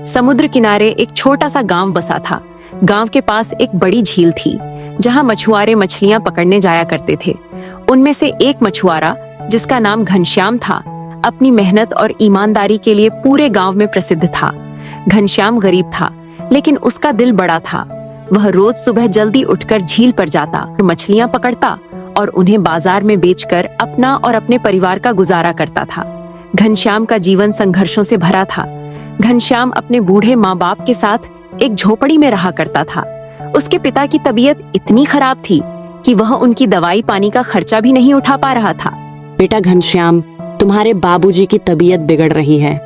समुद्र किनारे एक छोटा सा गांव बसा था। गांव के पास एक बड़ी झील थी जहां मछुआरे मछलियां पकड़ने जाया करते थे। उनमें से एक मछुआरा, जिसका नाम घनश्याम था, अपनी मेहनत और ईमानदारी के लिए पूरे गांव में प्रसिद्ध था। घनश्याम गरीब था, लेकिन उसका दिल बड़ा था। वह रोज सुबह जल्दी उठकर झील पर जाता, मछलियां पकड़ता और उन्हें बाजार में बेचकर अपना और अपने परिवार का गुजारा करता था। घनश्याम का जीवन संघर्षों से भरा था। घनश्याम अपने बूढ़े माँ बाप के साथ एक झोपड़ी में रहा करता था। उसके पिता की तबीयत इतनी खराब थी कि वह उनकी दवाई पानी का खर्चा भी नहीं उठा पा रहा था। बेटा घनश्याम, तुम्हारे बाबूजी की तबीयत बिगड़ रही है।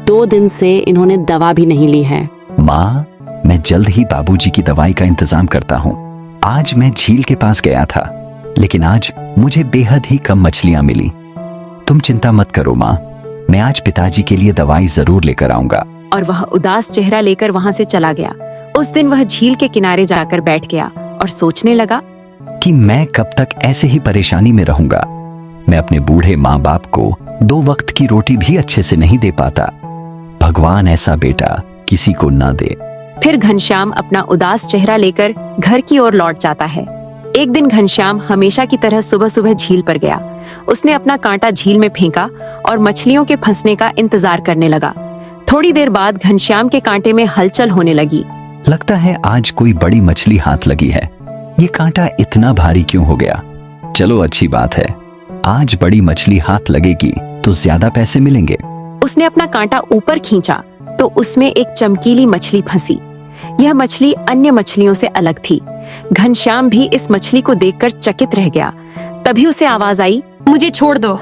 2 दिन से इन्होंने दवा भी नहीं ली है। माँ, मैं जल्द ही बाबूजी की दवाई का इंतजाम करता हूँ। आज मैं झील के पास गया था, लेकिन आज मुझे बेहद ही कम मछलियाँ मिली। तुम चिंता मत करो माँ, मैं आज पिताजी के लिए दवाई जरूर लेकर आऊंगा। और वह उदास चेहरा लेकर वहां से चला गया। उस दिन वह झील के किनारे जाकर बैठ गया और सोचने लगा कि मैं कब तक ऐसे ही परेशानी में रहूंगा। मैं अपने बूढ़े माँ बाप को 2 वक्त की रोटी भी अच्छे से नहीं दे पाता। भगवान ऐसा बेटा किसी को ना दे। फिर घनश्याम अपना उदास चेहरा लेकर घर की ओर लौट जाता है। एक दिन घनश्याम हमेशा की तरह सुबह सुबह झील पर गया। उसने अपना कांटा झील में फेंका और मछलियों के फंसने का इंतजार करने लगा। थोड़ी देर बाद घनश्याम के कांटे में हलचल होने लगी। लगता है आज कोई बड़ी मछली हाथ लगी है। ये कांटा इतना भारी क्यों हो गया? चलो अच्छी बात है, आज बड़ी मछली हाथ लगेगी तो ज्यादा पैसे मिलेंगे। उसने अपना कांटा ऊपर खींचा तो उसमें एक चमकीली मछली फंसी। यह मछली अन्य मछलियों से अलग थी। घनश्याम भी इस मछली को देखकर चकित रह गया। तभी उसे आवाज आई, मुझे छोड़ दो।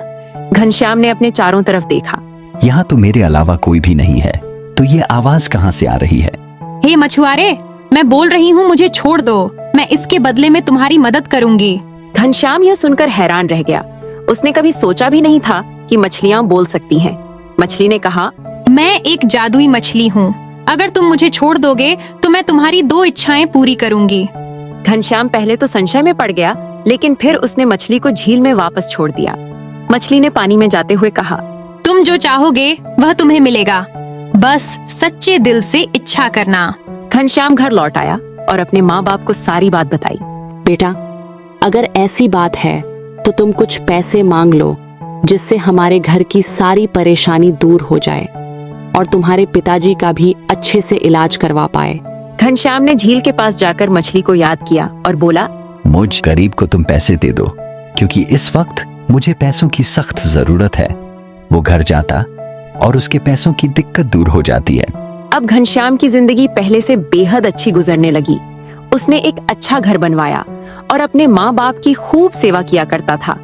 घनश्याम ने अपने चारों तरफ देखा। यहाँ तो मेरे अलावा कोई भी नहीं है, तो ये आवाज कहाँ से आ रही है? हे मछुआरे, मैं बोल रही हूँ, मुझे छोड़ दो। मैं इसके बदले में तुम्हारी मदद करूंगी। घनश्याम यह सुनकर हैरान रह गया। उसने कभी सोचा भी नहीं था कि मछलियाँ बोल सकती हैं। मछली ने कहा, मैं एक जादुई मछली हूँ। अगर तुम मुझे छोड़ दोगे तो मैं तुम्हारी 2 इच्छाएं पूरी करूंगी। घनश्याम पहले तो संशय में पड़ गया, लेकिन फिर उसने मछली को झील में वापस छोड़ दिया। मछली ने पानी में जाते हुए कहा, तुम जो चाहोगे वह तुम्हें मिलेगा, बस सच्चे दिल से इच्छा करना। घनश्याम घर लौट आया और अपने माँ बाप को सारी बात बताई। बेटा, अगर ऐसी बात है तो तुम कुछ पैसे मांग लो, जिससे हमारे घर की सारी परेशानी दूर हो जाए और तुम्हारे पिताजी का भी अच्छे से इलाज करवा पाए। घनश्याम ने झील के पास जाकर मछली को याद किया और बोला, मुझ गरीब को तुम पैसे दे दो, क्योंकि इस वक्त मुझे पैसों की सख्त जरूरत है। वो घर जाता और उसके पैसों की दिक्कत दूर हो जाती है। अब घनश्याम की जिंदगी पहले से बेहद अच्छी गुजरने लगी। उसने एक अच्छा घर बनवाया और अपने माँ बाप की खूब सेवा किया करता था।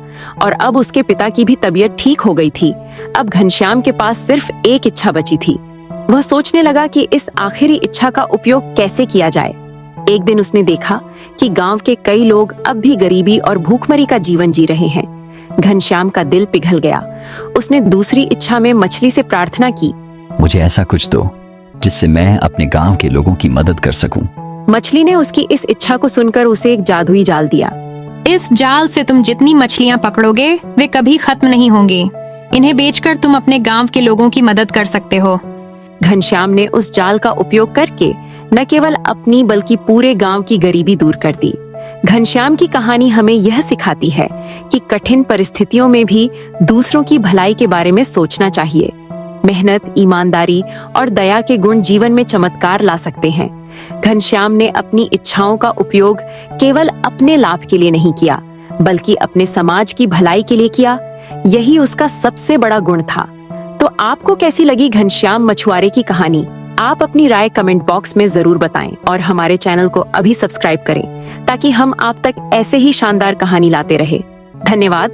और अब उसके पिता की भी तबीयत ठीक हो गई थी। अब घनश्याम के पास सिर्फ एक इच्छा बची थी। वह सोचने लगा कि इस आखिरी इच्छा का उपयोग कैसे किया जाए। एक दिन उसने देखा कि गांव के कई लोग अब भी गरीबी और भूखमरी का जीवन जी रहे हैं। घनश्याम का दिल पिघल गया। उसने दूसरी इच्छा में मछली से प्रार्थना की, मुझे ऐसा कुछ दो जिससे मैं अपने गांव के लोगों की मदद कर सकूं। मछली ने उसकी इस इच्छा को सुनकर उसे एक जादुई जाल दिया। इस जाल से तुम जितनी मछलियाँ पकड़ोगे वे कभी खत्म नहीं होंगी। इन्हें बेचकर तुम अपने गांव के लोगों की मदद कर सकते हो। घनश्याम ने उस जाल का उपयोग करके न केवल अपनी बल्कि पूरे गांव की गरीबी दूर कर दी। घनश्याम की कहानी हमें यह सिखाती है कि कठिन परिस्थितियों में भी दूसरों की भलाई के बारे में सोचना चाहिए। मेहनत, ईमानदारी और दया के गुण जीवन में चमत्कार ला सकते हैं। घनश्याम ने अपनी इच्छाओं का उपयोग केवल अपने लाभ के लिए नहीं किया, बल्कि अपने समाज की भलाई के लिए किया। यही उसका सबसे बड़ा गुण था। तो आपको कैसी लगी घनश्याम मछुआरे की कहानी? आप अपनी राय कमेंट बॉक्स में जरूर बताएं और हमारे चैनल को अभी सब्सक्राइब करें ताकि हम आप तक ऐसे ही शानदार कहानी लाते रहे। धन्यवाद।